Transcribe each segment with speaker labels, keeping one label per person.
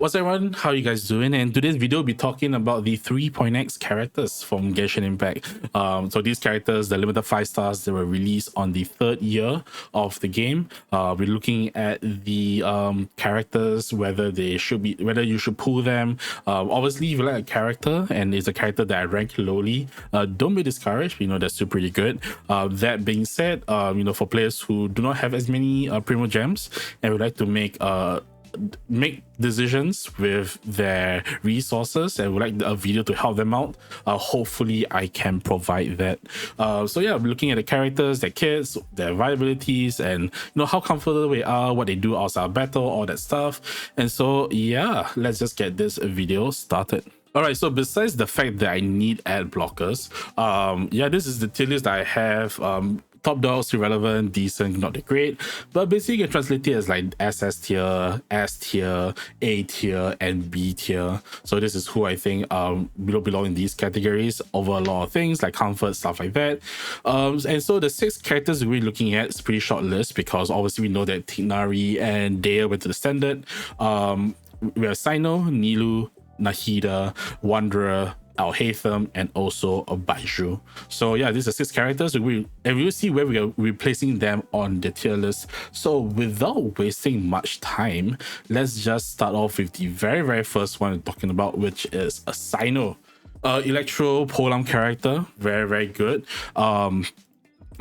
Speaker 1: What's everyone? How you guys doing? And today's video will be talking about the 3.x characters from Genshin Impact. So these characters, the limited 5 stars, they were released on the 3rd year of the game. We're looking at the characters, whether you should pull them. Obviously, if you like a character and it's a character that I rank lowly, don't be discouraged. They're still pretty good. That being said, for players who do not have as many Primo Gems and would like to make decisions with their resources and would like a video to help them out, hopefully I can provide that. So yeah, we're looking at the characters, their kits, their viabilities, and how comfortable they are, what they do outside battle, all that stuff. And so yeah, let's just get this video started. Alright, so besides the fact that I need ad blockers, this is the tier list that I have. Top dogs, irrelevant, decent, not that great, but basically you can translate it as like SS tier, S tier, A tier, and B tier. So this is who I think belong in these categories over a lot of things like comfort, stuff like that. And so the 6 characters we're looking at is a pretty short list because obviously we know that Tignari and Dea went to the standard. We have Cyno, Nilou, Nahida, Wanderer, Alhaitham, and also a Baizhu. So yeah, these are 6 characters, and we'll see where we are replacing them on the tier list. So without wasting much time, let's just start off with the very first one we're talking about, which is a Cyno. Electro Polam character, very good.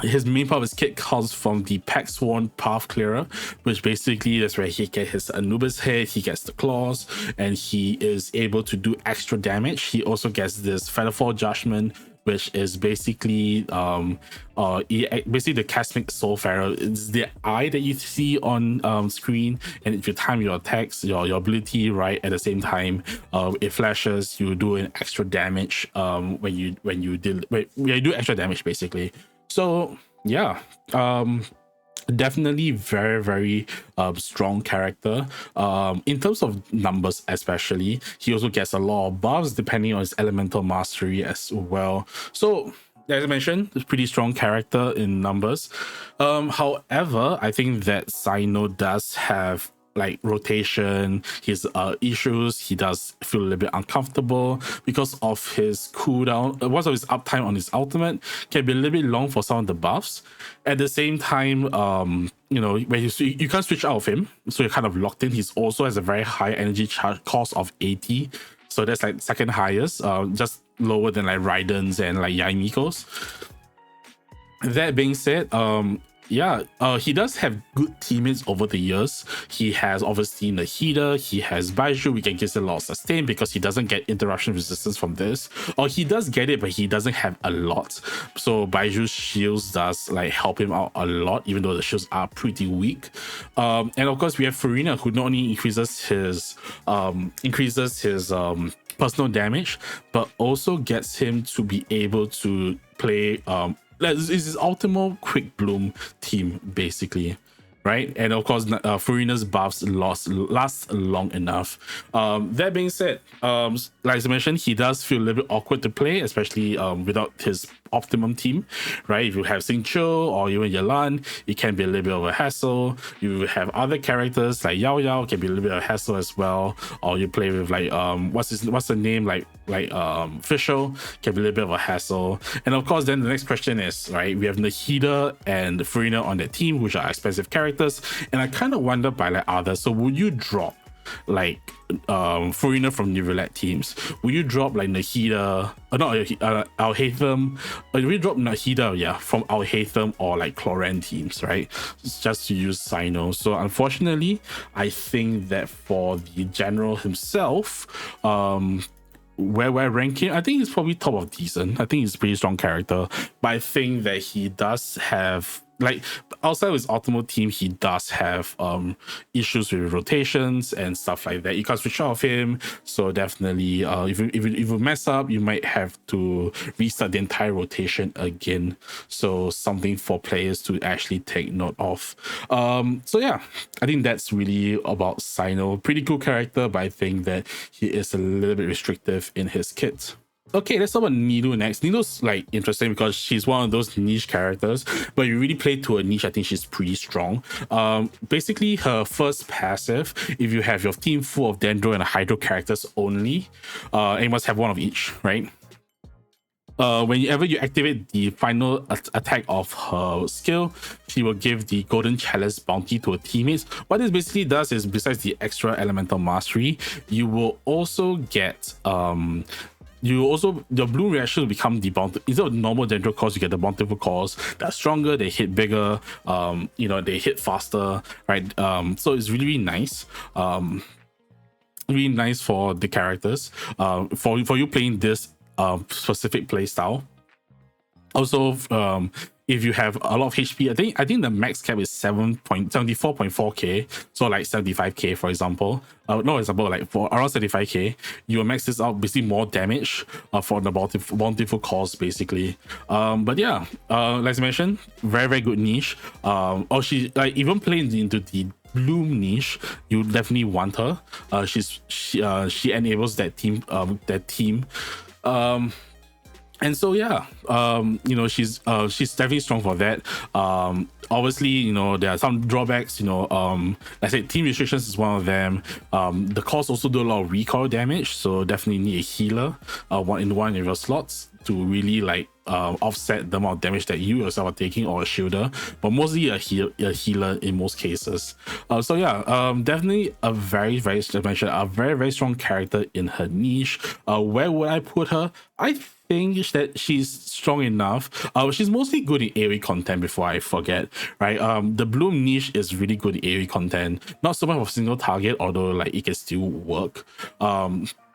Speaker 1: His main part of his kit comes from the Pack Sworn Path Clearer, which basically is where he gets his Anubis head, he gets the claws, and he is able to do extra damage. He also gets this Featherfall Judgment, which is basically the Cosmic Soulfarer. It's the eye that you see on screen, and if you time your attacks, your ability right at the same time, it flashes. You do an extra damage when you do extra damage basically. So yeah, definitely very strong character. In terms of numbers especially, he also gets a lot of buffs depending on his elemental mastery as well. So as I mentioned, it's a pretty strong character in numbers. However, I think that Cyno does have like rotation, his issues. He does feel a little bit uncomfortable because of his cooldown. Most of his uptime on his ultimate can be a little bit long for some of the buffs. At the same time, when you can't switch out of him, so you're kind of locked in. He's also has a very high energy charge cost of 80, so that's like second highest, just lower than like Raiden's and like Yaimiko's. That being said, he does have good teammates over the years. He has obviously Nahida, he has Baizhu. We can get a lot of sustain because he doesn't get interruption resistance from this, or he does get it but he doesn't have a lot. So Baiju's shields does like help him out a lot, even though the shields are pretty weak. And of course we have Furina, who not only increases his personal damage, but also gets him to be able to play is his ultimate quick bloom team basically, right? And of course Furina's buffs last long enough. That being said, like I mentioned, he does feel a little bit awkward to play, especially without his optimum team, right? If you have Xingqiu or even Yelan, it can be a little bit of a hassle. You have other characters like Yao Yao, can be a little bit of a hassle as well. Or you play with like what's the name, like Fischl, can be a little bit of a hassle. And of course then the next question is, right, we have Nahida and Furina on that team, which are expensive characters, and I kind of wonder by like others. So would you drop like Furina from Nivelet teams? Will you drop like Nahida, Alhaitham, or will you drop Nahida from Alhaitham or like Cloran teams, right? Just to use Cyno. So unfortunately, I think that for the general himself, where we're ranking, I think he's probably top of decent. I think he's a pretty strong character, but I think that he does have, like, outside of his optimal team, he does have issues with rotations and stuff like that. You can't switch off him, so definitely if you mess up, you might have to restart the entire rotation again. So something for players to actually take note of. So yeah, I think that's really about Cyno. Pretty cool character, but I think that he is a little bit restrictive in his kit. Okay, let's talk about Nilou next. Nilou's like interesting because she's one of those niche characters, but you really play to a niche, I think she's pretty strong. Basically, her first passive, if you have your team full of Dendro and Hydro characters only, and you must have one of each, right? Whenever you activate the final attack of her skill, she will give the Golden Chalice bounty to her teammates. What this basically does is, besides the extra elemental mastery, you will also get the blue reaction will become the bounty. Instead of normal Dendro calls, you get the bountiful calls that are stronger, they hit bigger, they hit faster, right? So it's really, really nice. Really nice for the characters. For you playing this specific playstyle. Also, if you have a lot of HP, I think the max cap is 74.4k, so like 75k for example. Like for around 75k, you will max this out, basically more damage for the bountiful calls basically. But yeah, like I mentioned, very, very good niche. She like even playing into the Bloom niche, you definitely want her. She enables that team. And so yeah, she's definitely strong for that. Obviously, there are some drawbacks. Like I said, team restrictions is one of them. The calls also do a lot of recoil damage, so definitely need a healer in one of your slots to really like offset the amount of damage that you yourself are taking, or a shielder, but mostly a healer in most cases. So yeah, definitely a very, very strong character in her niche. Where would I put her? I think that she's strong enough. She's mostly good in AoE content, before I forget, right? The Bloom niche is really good in AoE content, not so much of single target, although like it can still work,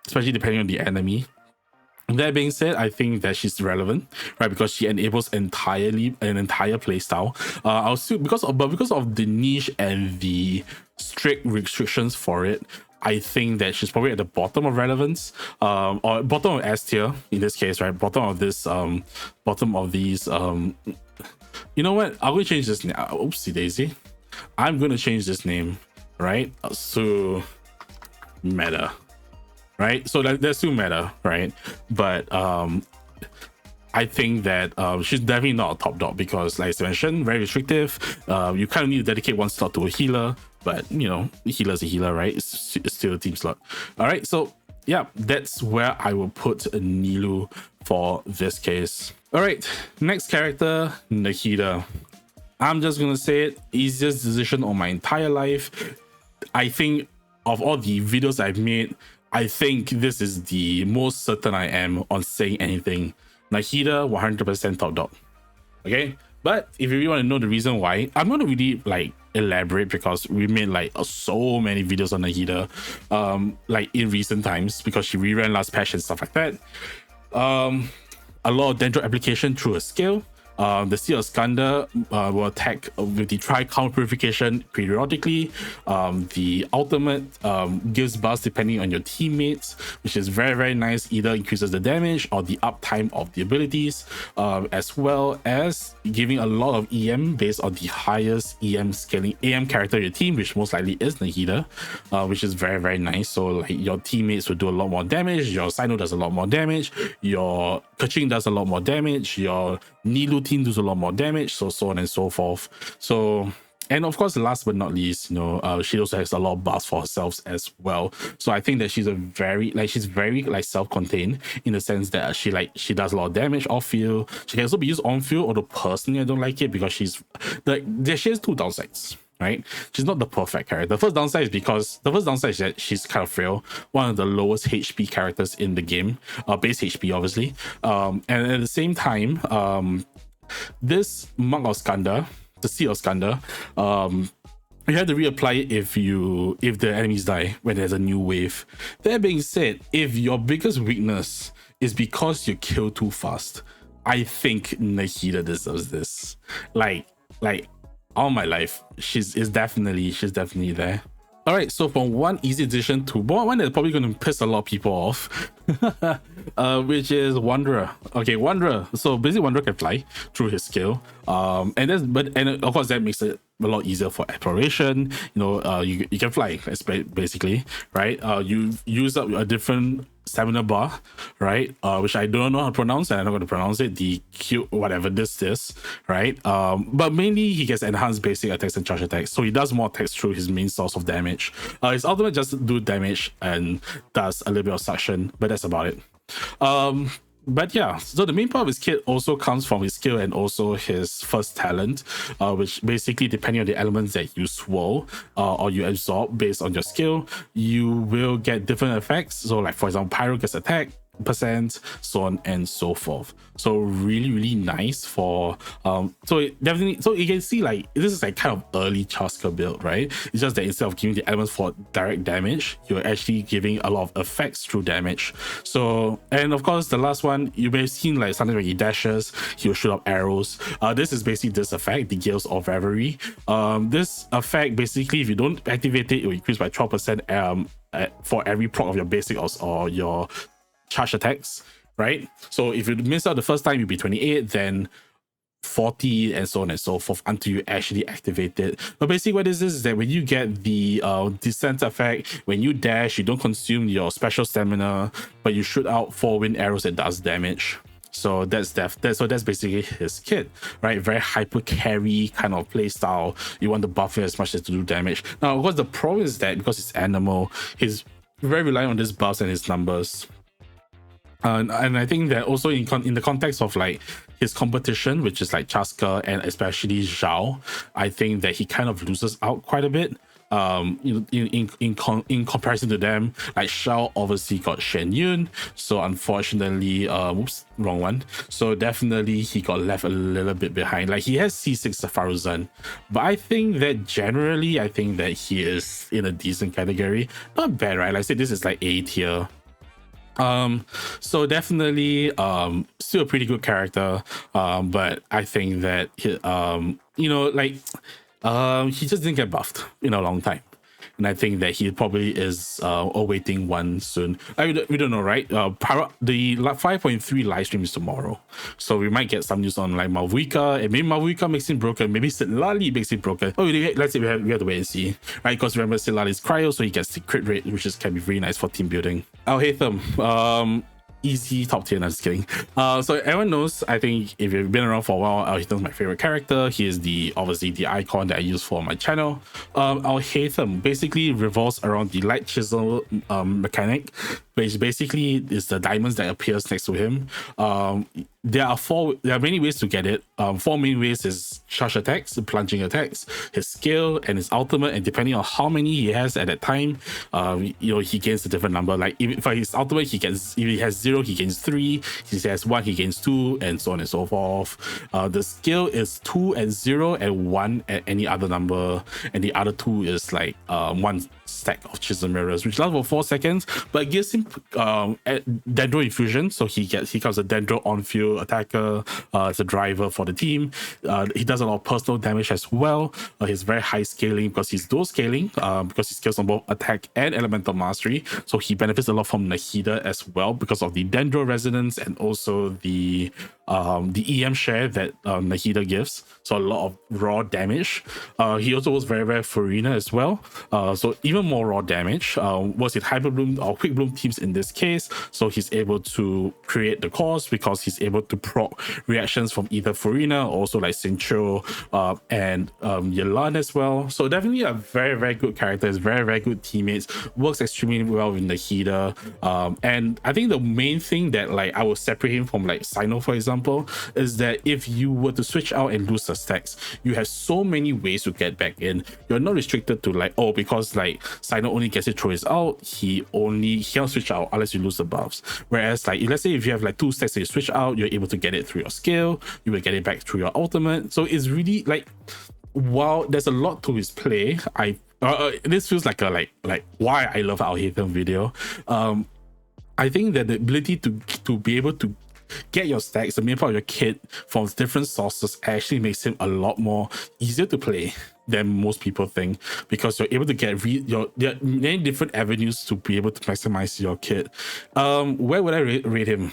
Speaker 1: especially depending on the enemy. That being said, I think that she's relevant, right? Because she enables an entire playstyle. Because of the niche and the strict restrictions for it, I think that she's probably at the bottom of relevance, or bottom of S tier in this case, right? Bottom of these. You know what? I'm gonna change this name. Oopsie daisy. I'm gonna change this name, right? So meta. Right, so that's still meta, right? But I think that she's definitely not a top dog because, like I mentioned, very restrictive. You kind of need to dedicate one slot to a healer, but healer's a healer, right? It's still a team slot. All right, so yeah, that's where I will put Nilou for this case. All right, next character, Nahida. I'm just gonna say it, easiest decision of my entire life. I think of all the videos I've made, I think this is the most certain I am on saying anything. Nahida, 100% top dog. Okay, but if you really want to know the reason why, I'm going to really like elaborate, because we made like so many videos on Nahida, like in recent times, because she reran last patch and stuff like that. A lot of Dendro application through a skill. The Sea of Skandar will attack with the Tri-Count Purification periodically. The ultimate gives buffs depending on your teammates, which is very, very nice. Either increases the damage or the uptime of the abilities, as well as giving a lot of EM based on the highest EM scaling AM character in your team, which most likely is Nahida, which is very, very nice. So like your teammates will do a lot more damage, your Cyno does a lot more damage, your Kaching does a lot more damage, your Nilou team does a lot more damage, so on and so forth. So, and of course, last but not least, she also has a lot of buffs for herself as well. So I think that she's very self-contained, in the sense that she does a lot of damage off field. She can also be used on field, although personally I don't like it, because she has two downsides. Right, she's not the perfect character. The first downside is that she's kind of frail, one of the lowest HP characters in the game, base HP obviously, and at the same time, this Monk of Skandar, the Sea of Skandar, you have to reapply it if the enemies die when there's a new wave. That being said, if your biggest weakness is because you kill too fast, I think Nahida deserves this. Like all my life, she's definitely there. All right, so from one easy decision to one that's probably going to piss a lot of people off, which is Wanderer. Okay, Wanderer. So basically, Wanderer can fly through his skill, and of course that makes it a lot easier for exploration. You can fly basically, right? You use up a different stamina bar, right? Which I don't know how to pronounce, and I'm not going to pronounce it. The Q, whatever this is, right? But mainly he gets enhanced basic attacks and charge attacks, so he does more attacks through his main source of damage. His ultimate just do damage and does a little bit of suction, but that's about it. But yeah, so the main part of his kit also comes from his skill and also his first talent, which basically, depending on the elements that you swirl or you absorb based on your skill, you will get different effects. So like, for example, Pyro gets attack percent, so on and so forth. So really nice for so it definitely, so you can see like this is like kind of early Chasker build, right? It's just that instead of giving the elements for direct damage, you're actually giving a lot of effects through damage. So, and of course the last one, you may have seen like sometimes when he dashes, he'll shoot up arrows. This is basically this effect, the Gales of Reverie. This effect basically, if you don't activate it, it will increase by 12% for every proc of your basic or your charge attacks, right? So if you miss out the first time, you'll be 28, then 40, and so on and so forth until you actually activate it. But basically what this is that when you get the descent effect, when you dash, you don't consume your special stamina, but you shoot out 4 wind arrows that does damage. So that's basically his kit, right? Very hyper carry kind of play style. You want to buff it as much as to do damage. Now, of course, the problem is that because it's animal, he's very reliant on his buffs and his numbers. And I think that also in the context of like his competition, which is like Chasker and especially Zhao, I think that he kind of loses out quite a bit. In comparison to them, like Zhao obviously got Shen Yun, so unfortunately, whoops, wrong one. So definitely he got left a little bit behind. Like he has C6 Safaruzan, but I think that generally, I think that he is in a decent category. Not bad, right? Like I said, this is like A tier. So definitely still a pretty good character, but I think that he, you know, like he just didn't get buffed in a long time, and I think that he probably is awaiting one soon. We don't know, right? The 5.3 live stream is tomorrow, so we might get some news on like Mavuika, and maybe Mavuika makes him broken, maybe Sitlali makes it broken. Oh, let's say we have to wait and see, right? Because remember, Sitlali is cryo, so he gets the crit rate, which can be very nice for team building. Alhaitham, easy top tier. No, I'm just kidding. So everyone knows, I think if you've been around for a while, Alhaitham's my favorite character. He is obviously the icon that I use for my channel. Alhaitham basically revolves around the light chisel mechanic, which basically is the diamonds that appears next to him. There are many ways to get it. 4 main ways is charge attacks, plunging attacks, his skill, and his ultimate. And depending on how many he has at that time, you know, he gains a different number. Like if for his ultimate, if he has 0, he gains 3. If he has 1, he gains 2, and so on and so forth. The skill is 2 and 0 and 1 at any other number, and the other 2 is like 1 stack of chisel mirrors, which lasts for 4 seconds, but it gives him Dendro infusion, so he becomes a Dendro on-field attacker as a driver for the team. He does a lot of personal damage as well. He's very high scaling because he's dual scaling, because he scales on both attack and elemental mastery, so he benefits a lot from Nahida as well because of the Dendro resonance and also the EM share that Nahida gives, so a lot of raw damage. He also was very Farina as well, so even more raw damage. Was it Hyper Bloom or Quick Bloom teams in this case, so he's able to create the cause because he's able to proc reactions from either Farina, also like Sincho and Yelan as well. So definitely a very good character. Is very good teammates, works extremely well with Nahida, and I think the main thing that like I would separate him from like Cyno, for example, is that if you were to switch out and lose the stacks, you have so many ways to get back in. You're not restricted to like, oh, because like Cyno only gets it through his out, he can't switch out unless you lose the buffs. Whereas like let's say if you have like 2 stacks that you switch out, you're able to get it through your skill, you will get it back through your ultimate. So it's really like, while there's a lot to his play, this feels like a like why I love Alhaitham video. I think that the ability to be able to get your stacks, the main part of your kit, from different sources actually makes him a lot more easier to play than most people think, because you're able to get there are many different avenues to be able to maximize your kit. Where would I rate him?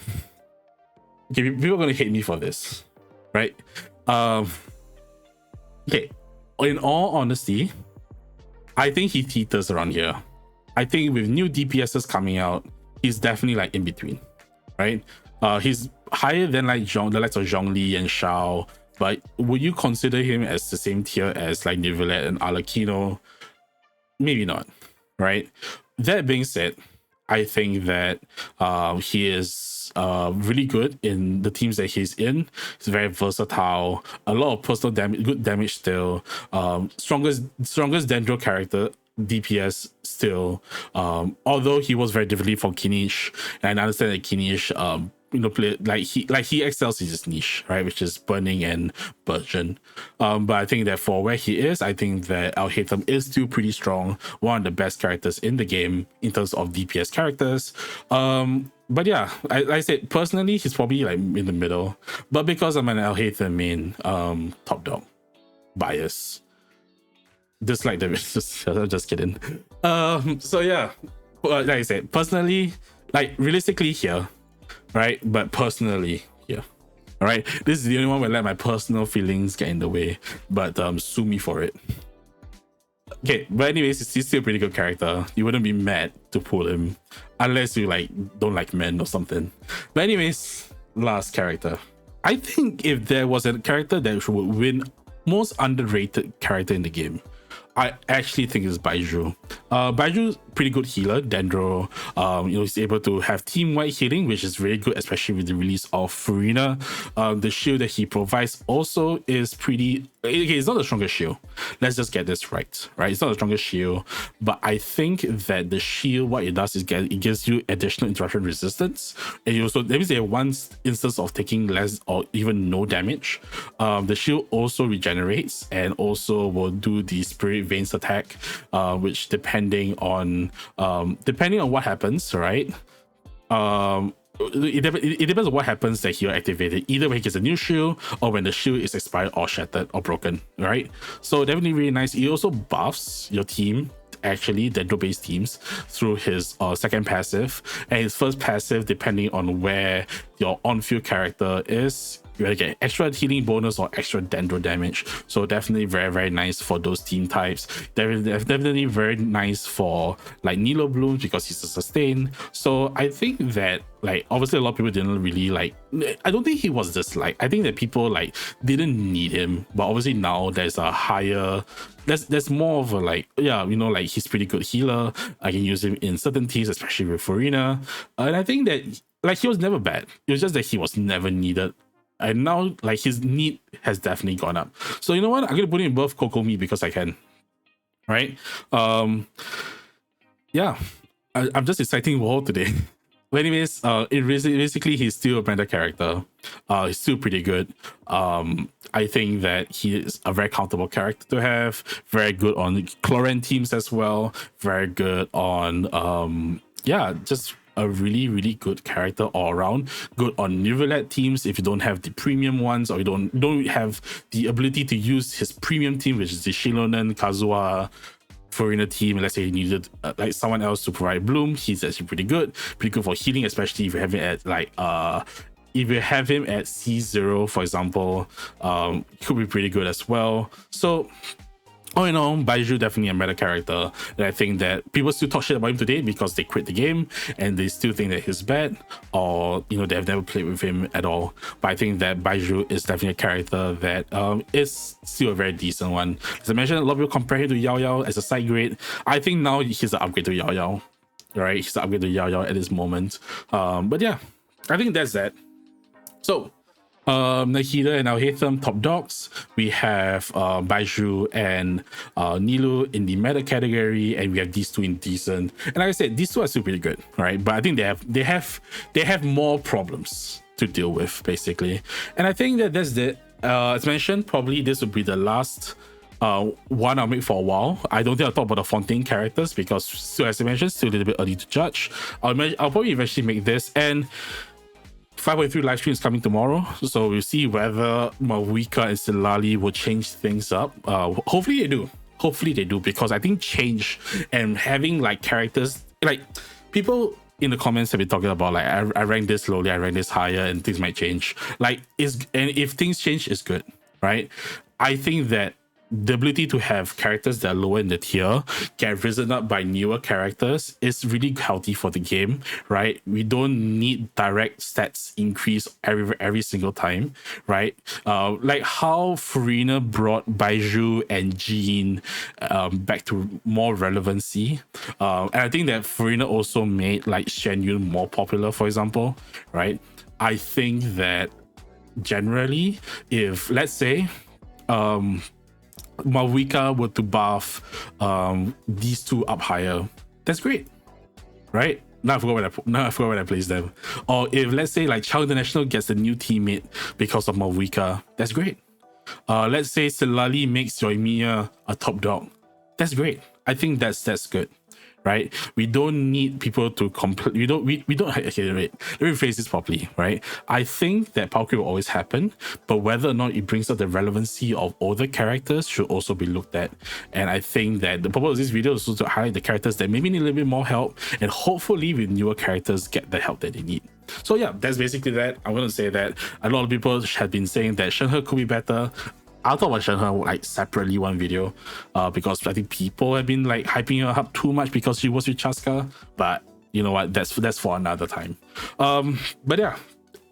Speaker 1: Okay, people are gonna hate me for this, right? Okay, in all honesty, I think he teeters around here. I think with new DPSs coming out, he's definitely like in between, right? He's higher than like the likes of Zhongli and Shao, but would you consider him as the same tier as like Nilou and Alhaitham? Maybe not, right? That being said, I think that he is really good in the teams that he's in. He's very versatile, a lot of personal damage, good damage still. Strongest Dendro character, DPS still. Although he was very differently from Kinish, and I understand that Kinish play he excels in his niche, right, which is burning and burgeon. But I think that for where he is, I think that Alhaitham is still pretty strong, one of the best characters in the game in terms of DPS characters. But yeah, I said personally he's probably like in the middle, but because I'm an Alhaitham main, top dog bias, dislike the I'm just kidding. So yeah, like I said, personally, like realistically here, right? But personally, yeah. All right. This is the only one where I let my personal feelings get in the way. But sue me for it. Okay, but anyways, he's still a pretty good character. You wouldn't be mad to pull him unless you like don't like men or something. But anyways, last character. I think if there was a character that would win most underrated character in the game, I actually think it's Baizhu. Baiju's pretty good healer, Dendro. He's able to have team-wide healing, which is really good, especially with the release of Furina. The shield that he provides also is pretty... Okay, it's not the strongest shield. Let's just get this right? It's not the strongest shield, but I think that the shield, what it does is it gives you additional interruption resistance. And you also, that means that one instance of taking less or even no damage, the shield also regenerates and also will do the Spirit Veins attack, which depending on what happens, right? It depends on what happens that he'll activate it, either when he gets a new shield or when the shield is expired or shattered or broken, right? So definitely really nice. He also buffs your team, actually Dendro based teams, through his second passive, and his first passive, depending on where your on-field character is, you get extra healing bonus or extra Dendro damage. So definitely very, very nice for those team types. Definitely very nice for like Nilou Blooms because he's a sustain. So I think that like obviously a lot of people didn't really like, I don't think he was disliked. I think that people like didn't need him, but obviously now there's a higher, there's more of a like, yeah, like he's pretty good healer. I can use him in certain teams, especially with Furina. And I think that like he was never bad. It was just that he was never needed. And now like his need has definitely gone up. So you know what? I'm gonna put him above Kokomi because I can. Right? Yeah. I'm just exciting Wall today. But anyways, basically he's still a meta character. He's still pretty good. I think that he is a very comfortable character to have. Very good on Cloran teams as well. Very good on just a really, really good character all around. Good on Nivelet teams if you don't have the premium ones, or you don't have the ability to use his premium team, which is the Shilonen, Kazuha, Furina team. Let's say you needed like someone else to provide Bloom. He's actually pretty good for healing, especially if you have it at like if you have him at C0, for example, could be pretty good as well. So all in all, Baizhu definitely a meta character. And I think that people still talk shit about him today because they quit the game and they still think that he's bad, or they've never played with him at all. But I think that Baizhu is definitely a character that is still a very decent one. As I mentioned, a lot of people compare him to Yao Yao as a side grade. I think now he's an upgrade to Yao Yao. Right? He's an upgrade to Yao Yao at this moment. But yeah, I think that's that. So Nahida and Alhaitham top dogs. We have Baizhu and Nilou in the meta category, and we have these two in decent. And like I said, these two are still pretty good, right? But I think they have more problems to deal with, basically. And I think that that's the as mentioned, probably this would be the last one I'll make for a while. I don't think I'll talk about the Fontaine characters because, still, as I mentioned, still a little bit early to judge. I'll probably eventually make this, and 5.3 live stream is coming tomorrow, so we'll see whether Mawika and Silali will change things up. Hopefully they do, because I think change and having like characters, like people in the comments have been talking about like I rank this lowly, I rank this higher, and things might change. And if things change, it's good, right? I think that the ability to have characters that are lower in the tier get risen up by newer characters is really healthy for the game, right? We don't need direct stats increase every single time, right? Like how Farina brought Baizhu and Jean back to more relevancy. And I think that Farina also made like Shen Yun more popular, for example, right? I think that generally, if let's say Malvika were to buff these two up higher, that's great, right? Now I forgot when I placed them. Or if let's say like Chao International gets a new teammate because of Malvika, that's great. Let's say Silali makes Yoimiya a top dog, that's great. I think that's good, right? We don't need people to we don't okay, wait, let me phrase this properly, right? I think that power creep will always happen, but whether or not it brings up the relevancy of older characters should also be looked at. And I think that the purpose of this video is also to highlight the characters that maybe need a little bit more help, and hopefully with newer characters get the help that they need. So yeah, that's basically that. I'm going to say that a lot of people have been saying that Shenhe could be better. I'll talk about Shenhe like separately one video, because I think people have been like hyping her up too much because she was with Chaska. But you know what? That's for another time. But yeah,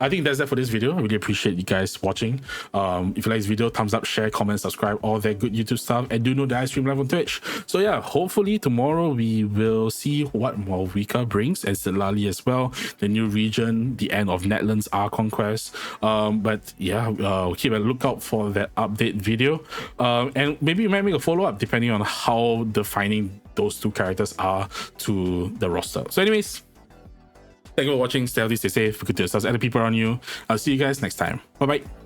Speaker 1: I think that's that for this video. I really appreciate you guys watching. If you like this video, thumbs up, share, comment, subscribe, all that good YouTube stuff. And do know that I stream live on Twitch. So yeah, hopefully tomorrow we will see what Malvika brings, and Silali as well, the new region, the end of Netland's R conquest. But yeah, keep a lookout for that update video. And maybe we might make a follow-up depending on how defining those two characters are to the roster. So anyways, thank you for watching. Stay healthy, stay safe, good to yourselves and the people around you. I'll see you guys next time. Bye bye.